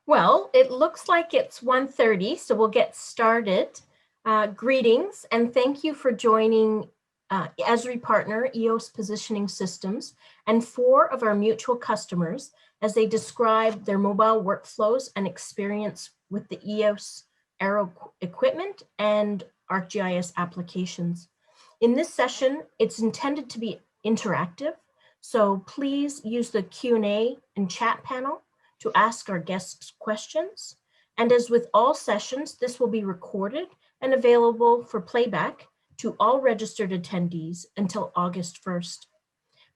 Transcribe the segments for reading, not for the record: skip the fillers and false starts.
Well, it looks like it's 1:30, so we'll get started. Greetings, and thank you for joining Esri partner EOS Positioning Systems and 4 of our mutual customers as they describe their mobile workflows and experience with the EOS Arrow equipment and ArcGIS applications. In this session, it's intended to be interactive, so please use the Q&A and chat panel to ask our guests questions. And as with all sessions, this will be recorded and available for playback to all registered attendees until August 1st.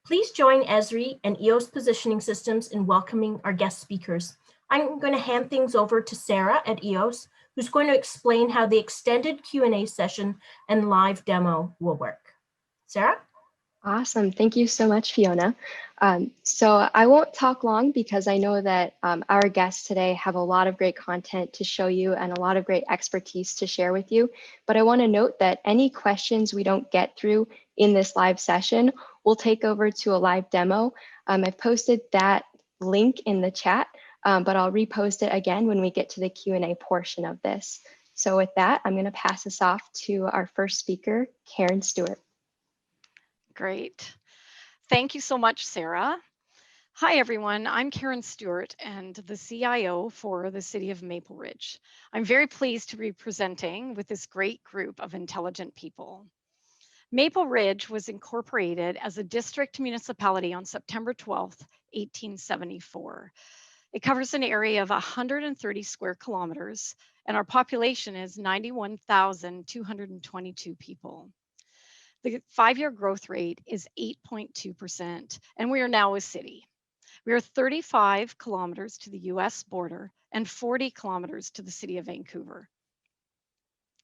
Please join Esri and EOS Positioning Systems in welcoming our guest speakers. I'm going to hand things over to Sarah at EOS, who's going to explain how the extended Q&A session and live demo will work. Sarah? Awesome. Thank you so much, Fiona. So I won't talk long because I know that our guests today have a lot of great content to show you and a lot of great expertise to share with you. But I want to note that any questions we don't get through in this live session, we'll take over to a live demo. I've posted that link in the chat, but I'll repost it again when we get to the Q&A portion of this. So with that, I'm going to pass this off to our first speaker, Karen Stewart. Great. Thank you so much, Sarah. Hi, everyone. I'm Karen Stewart and the CIO for the City of Maple Ridge. I'm very pleased to be presenting with this great group of intelligent people. Maple Ridge was incorporated as a district municipality on September 12th, 1874. It covers an area of 130 square kilometers, and our population is 91,222 people. The 5-year growth rate is 8.2%, and we are now a city. We are 35 kilometers to the US border and 40 kilometers to the city of Vancouver.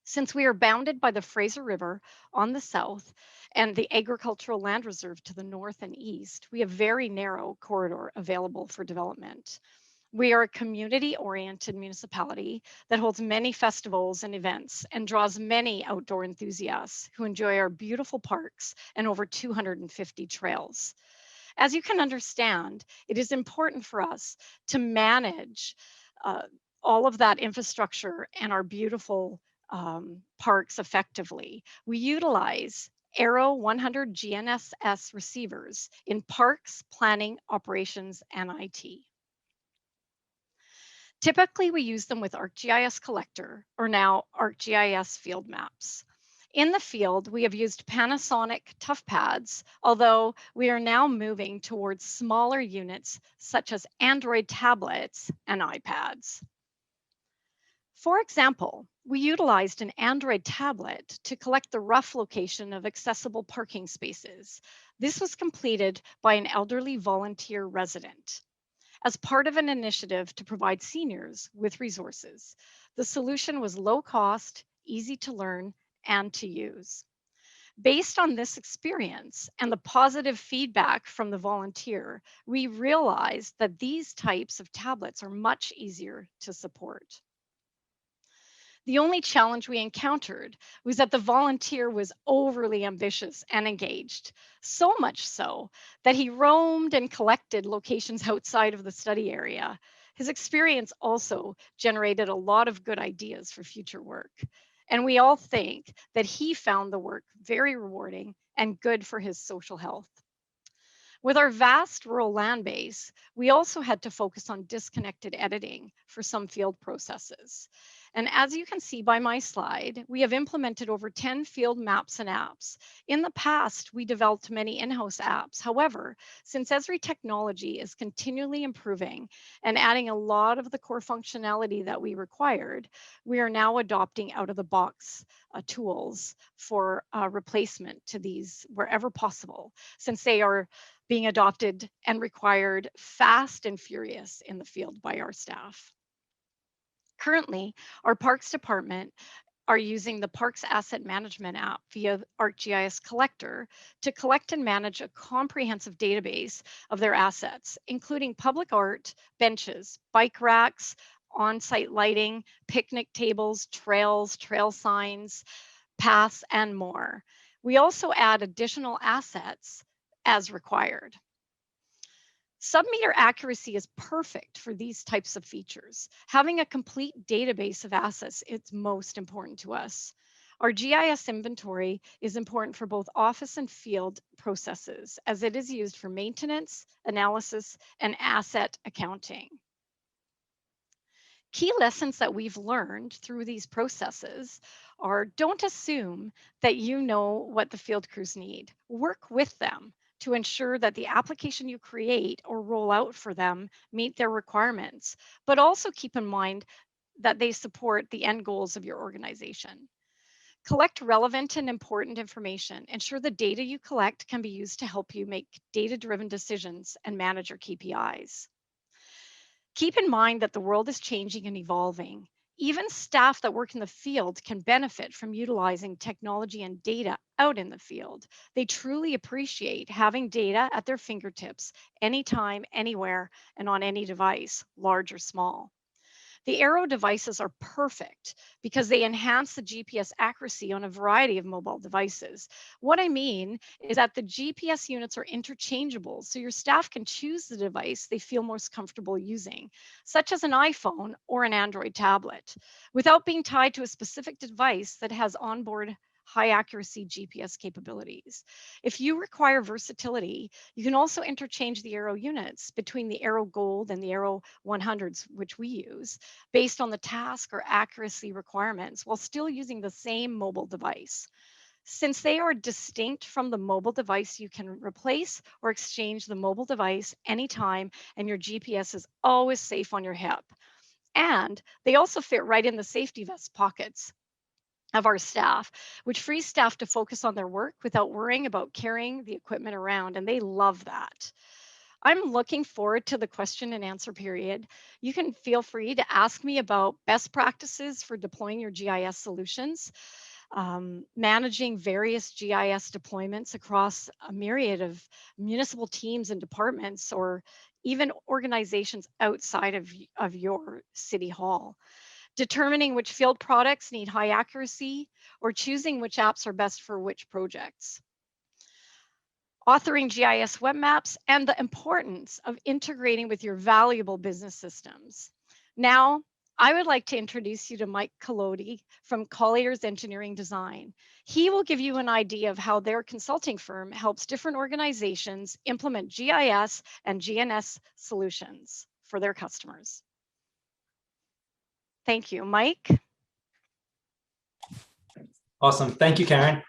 Since we are bounded by the Fraser River on the south and the agricultural land reserve to the north and east, we have a very narrow corridor available for development. We are a community-oriented municipality that holds many festivals and events and draws many outdoor enthusiasts who enjoy our beautiful parks and over 250 trails. As you can understand, it is important for us to manage all of that infrastructure and our beautiful parks effectively. We utilize Arrow 100 GNSS receivers in parks, planning, operations, and IT. Typically, we use them with ArcGIS Collector, or now ArcGIS Field Maps. In the field, we have used Panasonic ToughPads, although we are now moving towards smaller units such as Android tablets and iPads. For example, we utilized an Android tablet to collect the rough location of accessible parking spaces. This was completed by an elderly volunteer resident. As part of an initiative to provide seniors with resources, the solution was low cost, easy to learn, and to use. Based on this experience and the positive feedback from the volunteer, we realized that these types of tablets are much easier to support. The only challenge we encountered was that the volunteer was overly ambitious and engaged, so much so that he roamed and collected locations outside of the study area. His experience also generated a lot of good ideas for future work, and we all think that he found the work very rewarding and good for his social health. With our vast rural land base, we also had to focus on disconnected editing for some field processes. And as you can see by my slide, we have implemented over 10 field maps and apps. In the past, we developed many in-house apps. However, since Esri technology is continually improving and adding a lot of the core functionality that we required, we are now adopting out-of-the-box tools for replacement to these wherever possible, since they are being adopted and required fast and furious in the field by our staff. Currently, our Parks Department are using the Parks Asset Management app via ArcGIS Collector to collect and manage a comprehensive database of their assets, including public art, benches, bike racks, on-site lighting, picnic tables, trails, trail signs, paths, and more. We also add additional assets as required. Submeter accuracy is perfect for these types of features. Having a complete database of assets is most important to us. Our GIS inventory is important for both office and field processes, as it is used for maintenance, analysis, and asset accounting. Key lessons that we've learned through these processes are: don't assume that you know what the field crews need. Work with them to ensure that the application you create or roll out for them meet their requirements, but also keep in mind that they support the end goals of your organization. Collect relevant and important information. Ensure the data you collect can be used to help you make data-driven decisions and manage your KPIs. Keep in mind that the world is changing and evolving. Even staff that work in the field can benefit from utilizing technology and data out in the field. They truly appreciate having data at their fingertips anytime, anywhere, and on any device, large or small. The Arrow devices are perfect because they enhance the GPS accuracy on a variety of mobile devices. What I mean is that the GPS units are interchangeable, so your staff can choose the device they feel most comfortable using, such as an iPhone or an Android tablet, without being tied to a specific device that has onboard high accuracy GPS capabilities. If you require versatility, you can also interchange the Arrow units between the Arrow Gold and the Arrow 100s, which we use, based on the task or accuracy requirements, while still using the same mobile device. Since they are distinct from the mobile device, you can replace or exchange the mobile device anytime, and your GPS is always safe on your hip. And they also fit right in the safety vest pockets of our staff, which frees staff to focus on their work without worrying about carrying the equipment around, and they love that. I'm looking forward to the question and answer period. You can feel free to ask me about best practices for deploying your GIS solutions, managing various GIS deployments across a myriad of municipal teams and departments, or even organizations outside of your city hall, determining which field products need high accuracy, or choosing which apps are best for which projects, authoring GIS web maps, and the importance of integrating with your valuable business systems. Now, I would like to introduce you to Mike Colliers from Colliers Engineering Design. He will give you an idea of how their consulting firm helps different organizations implement GIS and GNSS solutions for their customers. Thank you, Mike. Awesome. Thank you, Karen.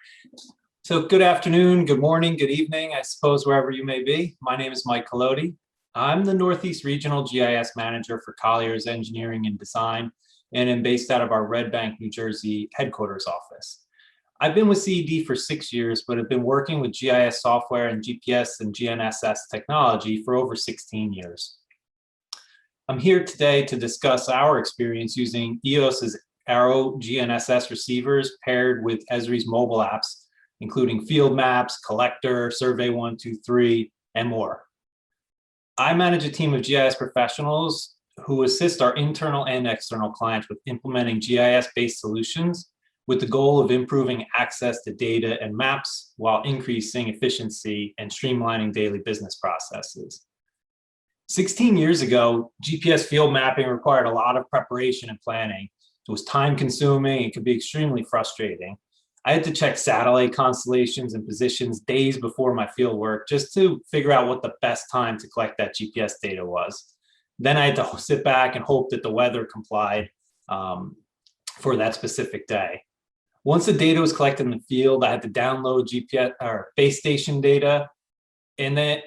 So good afternoon, good morning, good evening, I suppose, wherever you may be. My name is Mike Colliers. I'm the Northeast Regional GIS Manager for Colliers Engineering and Design, and am based out of our Red Bank, New Jersey headquarters office. I've been with CED for 6 years, but have been working with GIS software and GPS and GNSS technology for over 16 years. I'm here today to discuss our experience using EOS's Arrow GNSS receivers paired with Esri's mobile apps, including Field Maps, Collector, Survey123, and more. I manage a team of GIS professionals who assist our internal and external clients with implementing GIS-based solutions with the goal of improving access to data and maps while increasing efficiency and streamlining daily business processes. 16 years ago, GPS field mapping required a lot of preparation and planning. It was time consuming and could be extremely frustrating. I had to check satellite constellations and positions days before my field work just to figure out what the best time to collect that GPS data was. Then I had to sit back and hope that the weather complied for that specific day. Once the data was collected in the field, I had to download GPS or base station data, and then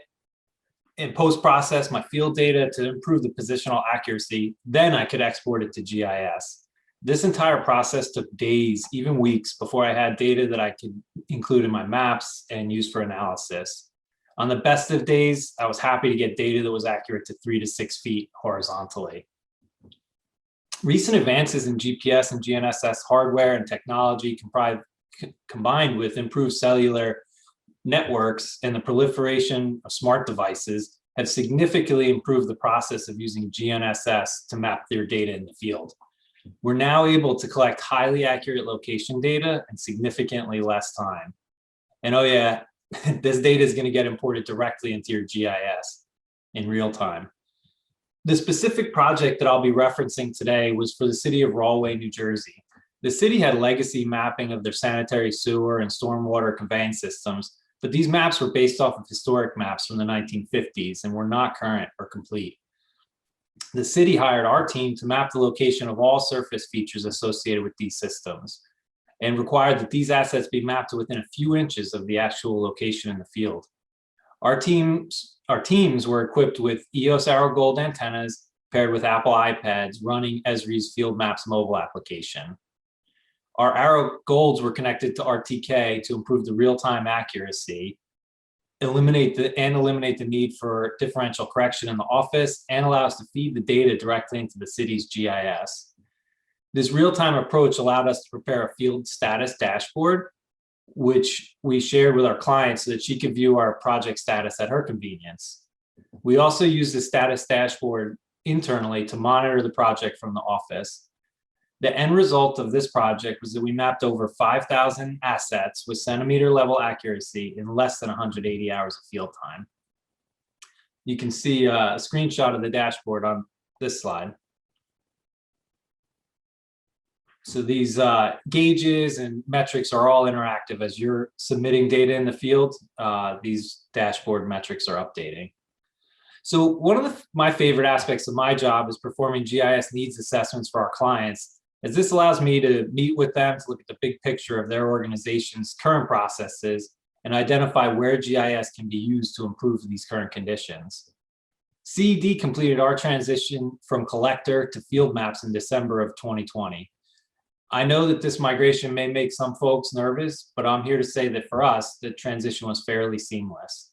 in post-process my field data to improve the positional accuracy. Then I could export it to GIS. This entire process took days, even weeks, before I had data that I could include in my maps and use for analysis. On the best of days, I was happy to get data that was accurate to 3 to 6 feet horizontally. Recent advances in GPS and GNSS hardware and technology combined with improved cellular networks and the proliferation of smart devices have significantly improved the process of using GNSS to map their data in the field. We're now able to collect highly accurate location data in significantly less time. And oh yeah, this data is going to get imported directly into your GIS. in real time. The specific project that I'll be referencing today was for the city of Rahway, New Jersey. The city had legacy mapping of their sanitary sewer and stormwater conveyance systems, but these maps were based off of historic maps from the 1950s and were not current or complete. The city hired our team to map the location of all surface features associated with these systems and required that these assets be mapped to within a few inches of the actual location in the field. Our teams were equipped with EOS Arrow Gold antennas paired with Apple iPads running Esri's Field Maps mobile application. Our Arrow Golds were connected to RTK to improve the real-time accuracy, eliminate the need for differential correction in the office, and allow us to feed the data directly into the city's GIS. This real-time approach allowed us to prepare a field status dashboard, which we shared with our clients so that she could view our project status at her convenience. We also used the status dashboard internally to monitor the project from the office. The end result of this project was that we mapped over 5,000 assets with centimeter level accuracy in less than 180 hours of field time. You can see a screenshot of the dashboard on this slide. So these gauges and metrics are all interactive. As you're submitting data in the field, these dashboard metrics are updating. So one of my favorite aspects of my job is performing GIS needs assessments for our clients, as this allows me to meet with them to look at the big picture of their organization's current processes and identify where GIS can be used to improve these current conditions. CED completed our transition from Collector to Field Maps in December of 2020. I know that this migration may make some folks nervous, but I'm here to say that for us, the transition was fairly seamless.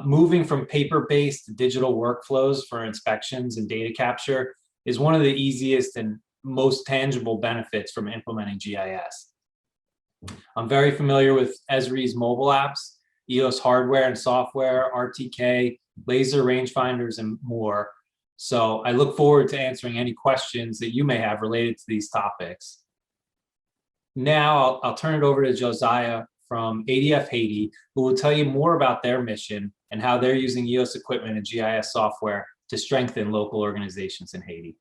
Moving from paper-based to digital workflows for inspections and data capture is one of the easiest and most tangible benefits from implementing GIS. I'm very familiar with Esri's mobile apps, EOS hardware and software, RTK, laser rangefinders, and more. So I look forward to answering any questions that you may have related to these topics. Now I'll turn it over to Josiah from ADF Haiti, who will tell you more about their mission and how they're using EOS equipment and GIS software to strengthen local organizations in Haiti.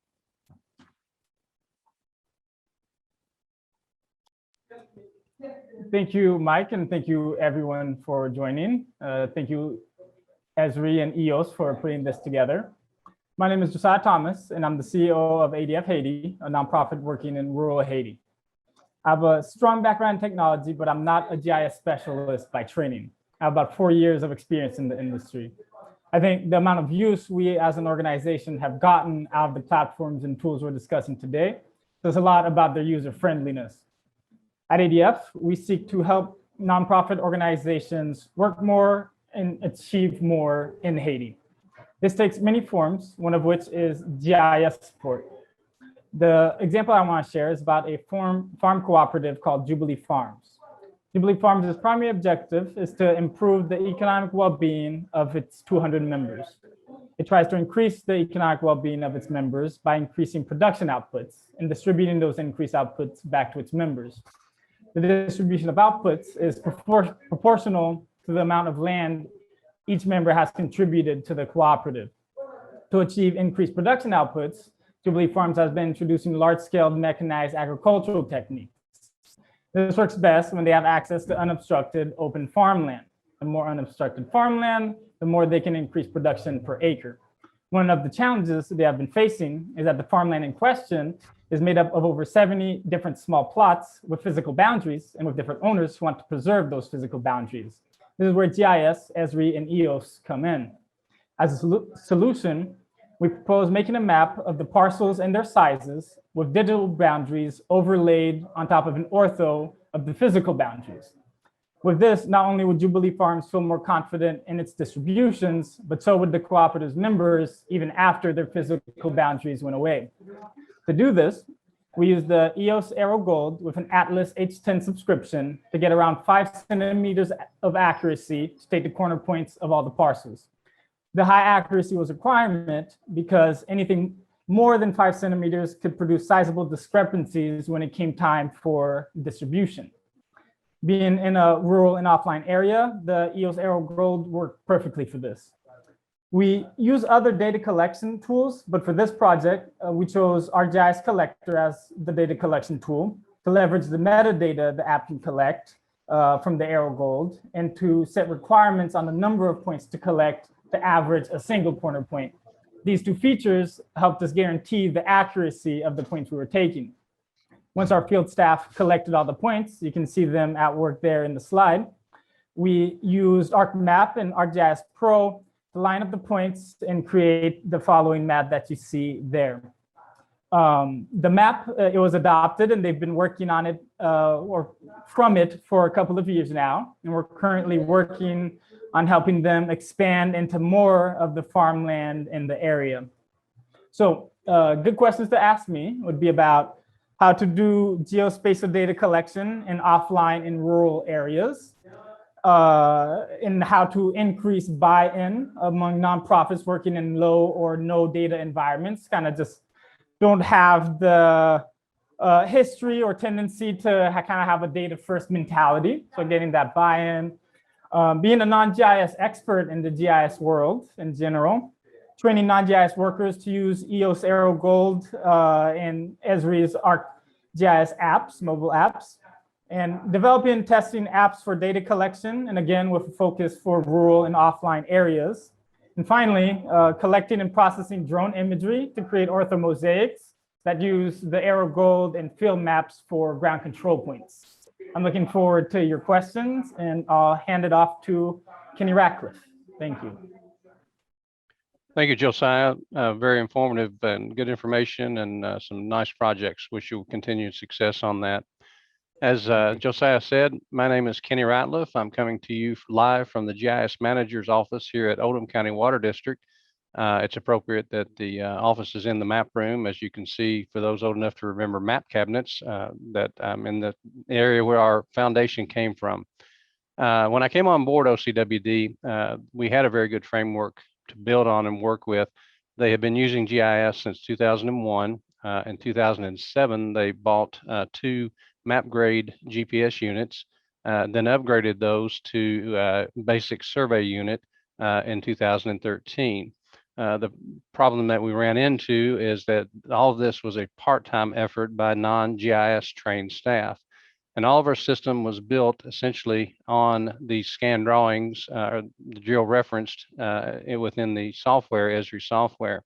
Thank you, Mike, and thank you everyone for joining. Thank you, Esri and EOS, for putting this together. My name is Josiah Thomas, and I'm the CEO of ADF Haiti, a nonprofit working in rural Haiti. I have a strong background in technology, but I'm not a GIS specialist by training. I have about 4 years of experience in the industry. I think the amount of use we as an organization have gotten out of the platforms and tools we're discussing today says a lot about their user friendliness. At ADF, we seek to help nonprofit organizations work more and achieve more in Haiti. This takes many forms, one of which is GIS support. The example I want to share is about a farm cooperative called Jubilee Farms. Jubilee Farms' primary objective is to improve the economic well-being of its 200 members. It tries to increase the economic well-being of its members by increasing production outputs and distributing those increased outputs back to its members. The distribution of outputs is proportional to the amount of land each member has contributed to the cooperative. To achieve increased production outputs, Jubilee Farms has been introducing large-scale mechanized agricultural techniques. This works best when they have access to unobstructed open farmland. The more unobstructed farmland, the more they can increase production per acre. One of the challenges they have been facing is that the farmland in question is made up of over 70 different small plots with physical boundaries and with different owners who want to preserve those physical boundaries. This is where GIS, Esri, and EOS come in. As a solution, we propose making a map of the parcels and their sizes with digital boundaries overlaid on top of an ortho of the physical boundaries. With this, not only would Jubilee Farms feel more confident in its distributions, but so would the cooperative's members even after their physical boundaries went away. To do this, we use the EOS Arrow Gold with an Atlas H10 subscription to get around 5 centimeters of accuracy to take the corner points of all the parcels. The high accuracy was a requirement because anything more than 5 centimeters could produce sizable discrepancies when it came time for distribution. Being in a rural and offline area, the EOS Arrow Gold worked perfectly for this. We use other data collection tools, but for this project, we chose ArcGIS Collector as the data collection tool to leverage the metadata the app can collect from the Arrow Gold and to set requirements on the number of points to collect to average a single pointer point. These two features helped us guarantee the accuracy of the points we were taking. Once our field staff collected all the points, you can see them at work there in the slide. We used ArcMap and ArcGIS Pro to line up the points and create the following map that you see there. The map, it was adopted and they've been working on it or from it for a couple of years now. And we're currently working on helping them expand into more of the farmland in the area. So good questions to ask me would be about how to do geospatial data collection in offline in rural areas, and how to increase buy-in among nonprofits working in low or no data environments, kind of just don't have the history or tendency to kind of have a data first mentality. So getting that buy-in, being a non-GIS expert in the GIS world in general, training non-GIS workers to use EOS Arrow Gold and Esri's ArcGIS apps, mobile apps, and developing and testing apps for data collection, and again, with a focus for rural and offline areas. And finally, collecting and processing drone imagery to create orthomosaics that use the Arrow Gold and field maps for ground control points. I'm looking forward to your questions, and I'll hand it off to Kenny Ratcliffe. Thank you. Thank you, Josiah. Very informative and good information and some nice projects. Wish you continued success on that. As Josiah said, my name is Kenny Ratliff. I'm coming to you live from the GIS Manager's office here at Oldham County Water District. It's appropriate that the office is in the map room. As you can see, for those old enough to remember map cabinets, that I'm in the area where our foundation came from. When I came on board OCWD, we had a very good framework to build on and work with. They have been using GIS since 2001. In 2007, they bought 2 map grade GPS units, then upgraded those to basic survey unit in 2013. The problem that we ran into is that all of this was a part-time effort by non-GIS trained staff. And all of our system was built essentially on the scan drawings, the geo-referenced within the software, Esri software.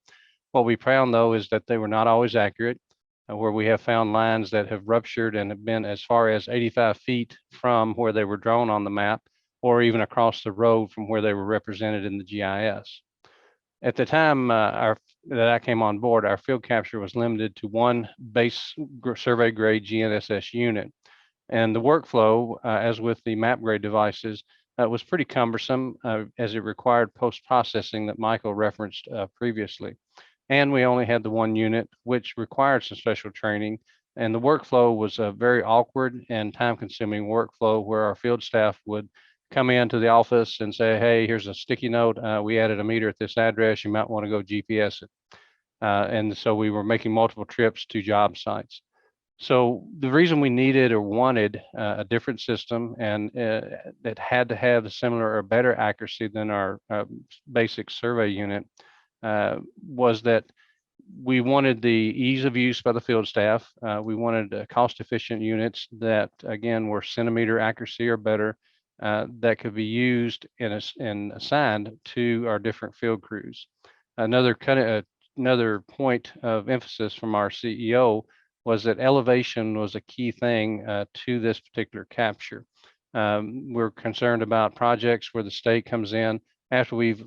What we found though is that they were not always accurate, where we have found lines that have ruptured and have been as far as 85 feet from where they were drawn on the map, or even across the road from where they were represented in the GIS. At the time that I came on board, our field capture was limited to 1 base survey grade GNSS unit. And the workflow, as with the map grade devices, was pretty cumbersome as it required post-processing that Michael referenced previously. And we only had the 1 unit, which required some special training. And the workflow was a very awkward and time-consuming workflow where our field staff would come into the office and say, hey, here's a sticky note. We added a meter at this address. You might want to go GPS it. And so we were making multiple trips to job sites. So the reason we needed or wanted a different system and that had to have a similar or better accuracy than our basic survey unit was that we wanted the ease of use by the field staff. We wanted cost-efficient units that, again, were centimeter accuracy or better, that could be used and assigned to our different field crews. Another point of emphasis from our CEO was that elevation was a key thing to this particular capture. We're concerned about projects where the state comes in after we've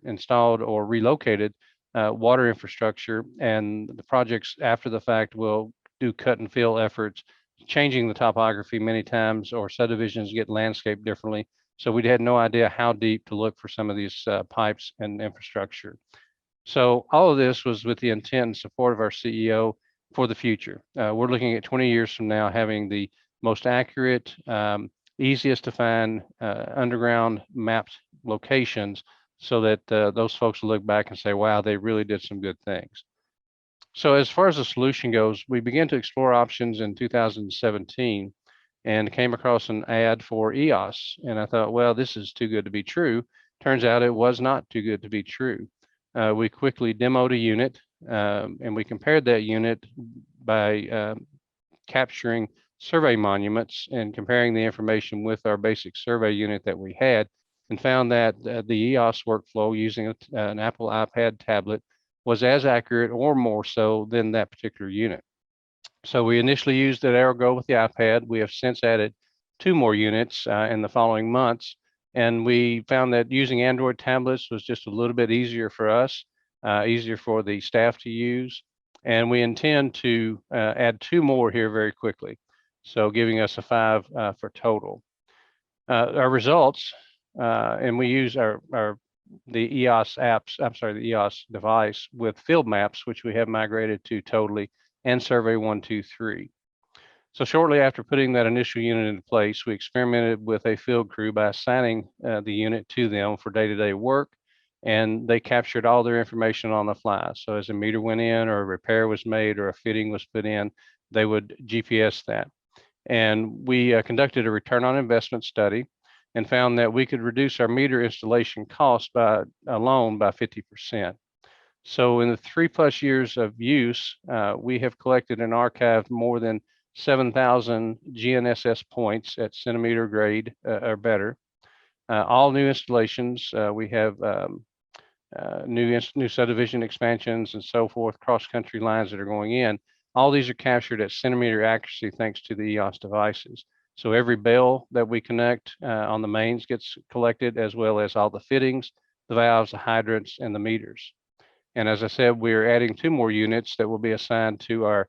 installed or relocated water infrastructure, and the projects after the fact will do cut and fill efforts, changing the topography many times, or subdivisions get landscaped differently. So we had no idea how deep to look for some of these pipes and infrastructure. So all of this was with the intent and support of our CEO for the future. We're looking at 20 years from now having the most accurate, easiest to find underground mapped locations, so that those folks will look back and say, wow, they really did some good things. So as far as the solution goes, we began to explore options in 2017 and came across an ad for EOS. And I thought, well, this is too good to be true. Turns out it was not too good to be true. We quickly demoed a unit, and we compared that unit by capturing survey monuments and comparing the information with our basic survey unit that we had, and found that the EOS workflow using an Apple iPad tablet was as accurate or more so than that particular unit. So we initially used that Arrow with the iPad. We have since added 2 more units in the following months, and we found that using Android tablets was just a little bit easier for us, easier for the staff to use. And we intend to add 2 more here very quickly, so giving us a 5 for total. Our results, and we use the EOS apps, I'm sorry, the EOS device with field maps, which we have migrated to totally, and Survey123. So shortly after putting that initial unit into place, we experimented with a field crew by assigning the unit to them for day-to-day work, and they captured all their information on the fly. So as a meter went in or a repair was made or a fitting was put in, they would GPS that. And we conducted a return on investment study and found that we could reduce our meter installation cost alone by 50%. So in the 3+ years of use, we have collected and archived more than 7,000 GNSS points at centimeter grade or better. All new installations, we have new subdivision expansions and so forth, cross-country lines that are going in. All these are captured at centimeter accuracy thanks to the EOS devices. So every bell that we connect on the mains gets collected, as well as all the fittings, the valves, the hydrants, and the meters. And as I said, we're adding 2 more units that will be assigned to our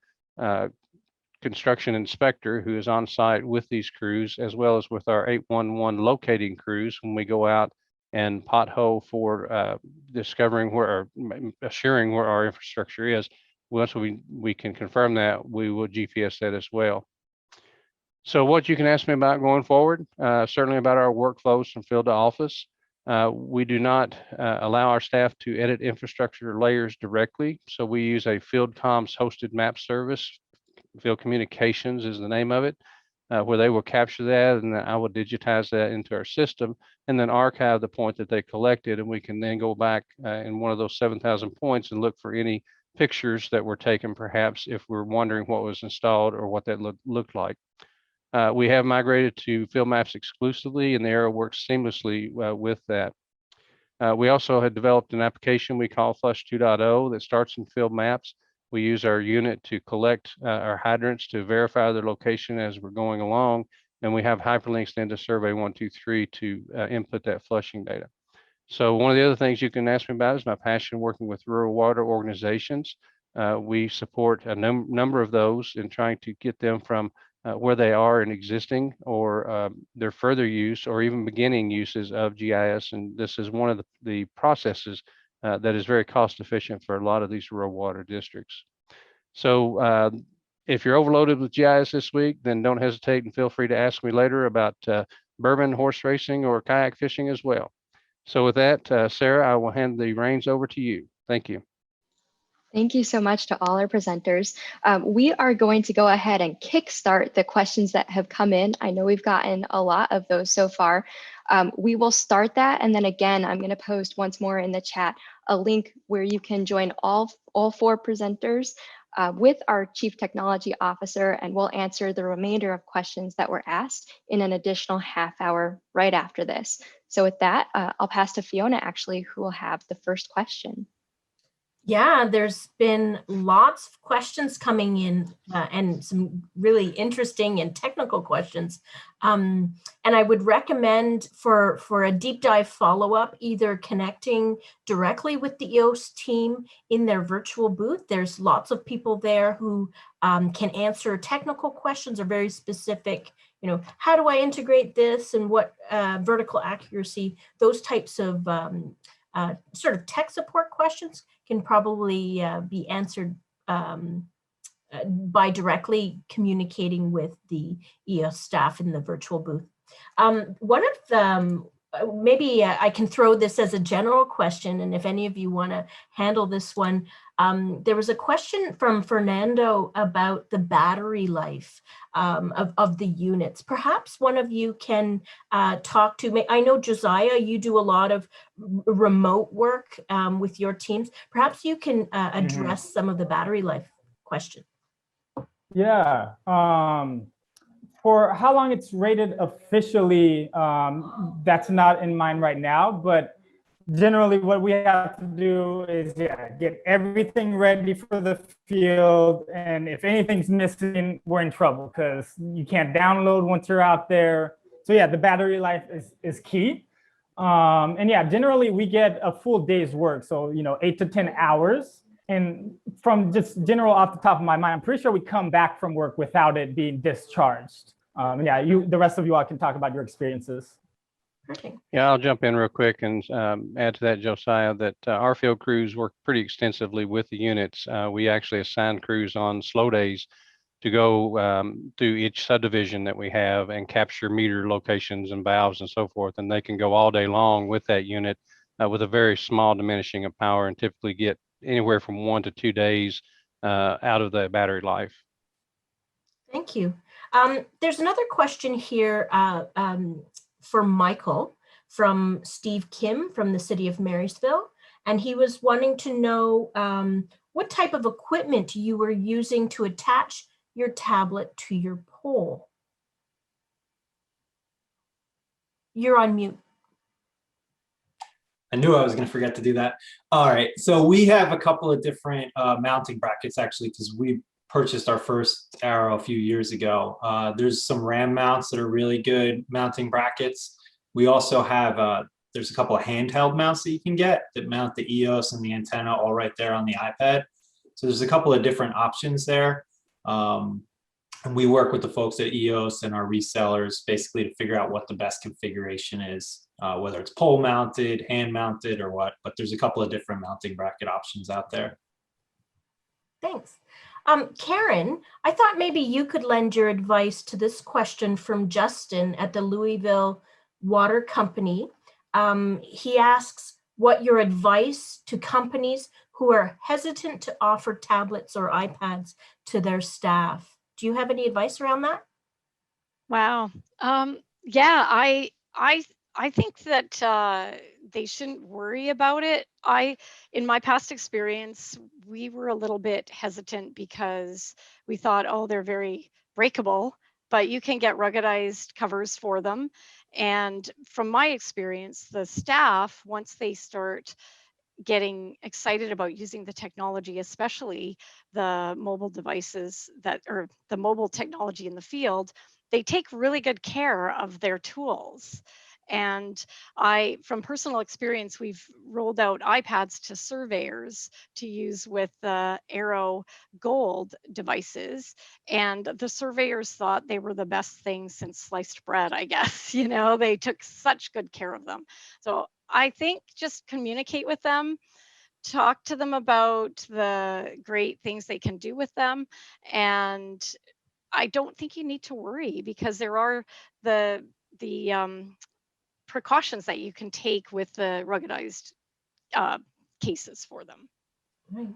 construction inspector, who is on site with these crews, as well as with our 811 locating crews when we go out and pothole for discovering where, or assuring where our infrastructure is. Once we can confirm that, we will GPS that as well. So what you can ask me about going forward, certainly about our workflows from field to office. We do not allow our staff to edit infrastructure layers directly. So we use a field comms hosted map service. Field communications is the name of it, where they will capture that, and I will digitize that into our system and then archive the point that they collected. And we can then go back in one of those 7,000 points and look for any pictures that were taken, perhaps if we're wondering what was installed or what that looked like. We have migrated to field maps exclusively, and the Arrow works seamlessly with that. We also had developed an application we call Flush 2.0 that starts in field maps. We use our unit to collect our hydrants to verify their location as we're going along, and we have hyperlinks into Survey123 to input that flushing data. So one of the other things you can ask me about is my passion working with rural water organizations. We support a number of those in trying to get them from where they are in existing or their further use or even beginning uses of GIS. And this is one of the processes that is very cost efficient for a lot of these rural water districts. So if you're overloaded with GIS this week, then don't hesitate and feel free to ask me later about bourbon, horse racing, or kayak fishing as well. So with that, Sarah, I will hand the reins over to you. Thank you. Thank you so much to all our presenters. We are going to go ahead and kickstart the questions that have come in. I know we've gotten a lot of those so far. We will start that, and then again, I'm going to post once more in the chat a link where you can join all 4 presenters with our Chief Technology Officer, and we'll answer the remainder of questions that were asked in an additional half hour right after this. So with that, I'll pass to Fiona, actually, who will have the first question. Yeah, there's been lots of questions coming in and some really interesting and technical questions. And I would recommend for a deep dive follow-up, either connecting directly with the EOS team in their virtual booth. There's lots of people there who can answer technical questions or very specific, how do I integrate this and what vertical accuracy, those types of sort of tech support questions can probably be answered by directly communicating with the EOS staff in the virtual booth. One of maybe I can throw this as a general question, and if any of you want to handle this one. There was a question from Fernando about the battery life of the units. Perhaps one of you can talk to, I know Josiah, you do a lot of remote work with your teams. Perhaps you can address some of the battery life question. Yeah. For how long it's rated officially, that's not in mind right now, but generally what we have to do is get everything ready for the field. And if anything's missing, we're in trouble because you can't download once you're out there. So yeah, the battery life is key. And yeah, generally we get a full day's work. So, 8 to 10 hours. And from just general off the top of my mind, I'm pretty sure we come back from work without it being discharged. Yeah, the rest of you all can talk about your experiences. Okay. Yeah, I'll jump in real quick and add to that, Josiah, that our field crews work pretty extensively with the units. We actually assign crews on slow days to go through each subdivision that we have and capture meter locations and valves and so forth. And they can go all day long with that unit with a very small diminishing of power and typically get anywhere from 1 to 2 days out of the battery life. Thank you. There's another question here for Michael from Steve Kim from the city of Marysville. And he was wanting to know what type of equipment you were using to attach your tablet to your pole. You're on mute. I knew I was going to forget to do that. All right, so we have a couple of different mounting brackets actually, because we purchased our first Arrow a few years ago. There's some RAM mounts that are really good mounting brackets. We also have, there's a couple of handheld mounts that you can get that mount the EOS and the antenna all right there on the iPad. So there's a couple of different options there. And we work with the folks at EOS and our resellers basically to figure out what the best configuration is, whether it's pole mounted, hand mounted, or what, but there's a couple of different mounting bracket options out there. Thanks. Karen, I thought maybe you could lend your advice to this question from Justin at the Louisville Water Company. He asks what your advice to companies who are hesitant to offer tablets or iPads to their staff. Do you have any advice around that? Wow. Yeah, I think that they shouldn't worry about it. In my past experience, we were a little bit hesitant because we thought, oh, they're very breakable, but you can get ruggedized covers for them. And from my experience, the staff, once they start getting excited about using the technology, especially the mobile devices or the mobile technology in the field, they take really good care of their tools. And from personal experience, we've rolled out iPads to surveyors to use with the Arrow Gold devices. And the surveyors thought they were the best thing since sliced bread, I guess. They took such good care of them. So I think just communicate with them, talk to them about the great things they can do with them. And I don't think you need to worry because there are the precautions that you can take with the ruggedized cases for them. Right.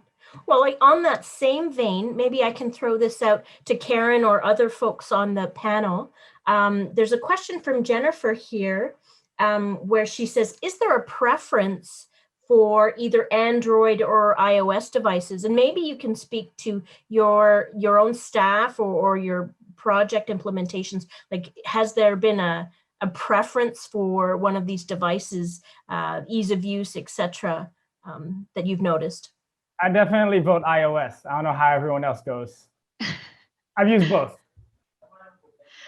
Well, on that same vein, maybe I can throw this out to Karen or other folks on the panel. There's a question from Jennifer here where she says, is there a preference for either Android or iOS devices? And maybe you can speak to your own staff or your project implementations. Like, has there been a preference for one of these devices, ease of use, etc., that you've noticed? I definitely vote iOS. I don't know how everyone else goes. I've used both.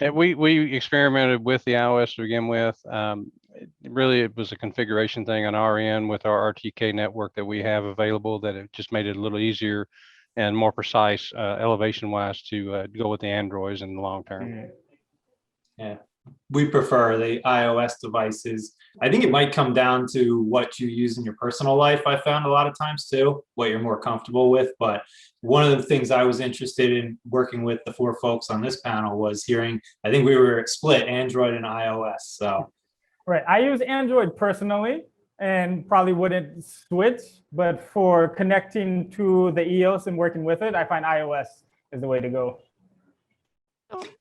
And we experimented with the iOS to begin with. It was a configuration thing on our end with our RTK network that we have available, that it just made it a little easier and more precise elevation wise to go with the Androids in the long term. Yeah, we prefer the iOS devices. I think it might come down to what you use in your personal life. I found a lot of times too, what you're more comfortable with. But one of the things I was interested in working with the 4 folks on this panel was hearing, I think we were split Android and iOS. So Right. I use Android personally and probably wouldn't switch, but for connecting to the EOS and working with it, I find iOS is the way to go.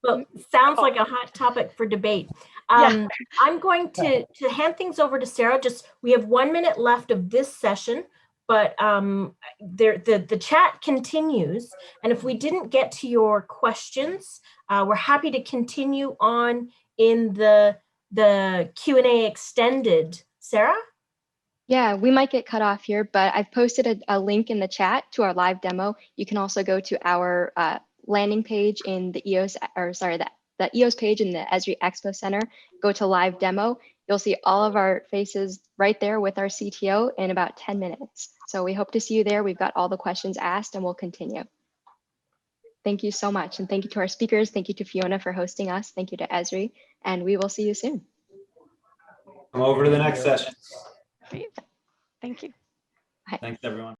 Well, sounds like a hot topic for debate. Yeah. I'm going to hand things over to Sarah. Just we have 1 minute left of this session, but the chat continues. And if we didn't get to your questions, we're happy to continue on in the Q&A extended. Sarah? Yeah, we might get cut off here, but I've posted a link in the chat to our live demo. You can also go to our landing page in the EOS, or sorry, the EOS page in the Esri Expo Center. Go to live demo. You'll see all of our faces right there with our CTO in about 10 minutes. So we hope to see you there. We've got all the questions asked and we'll continue. Thank you so much. And thank you to our speakers. Thank you to Fiona for hosting us. Thank you to Esri, and we will see you soon. Come over to the next session. Thank you. Thanks, everyone.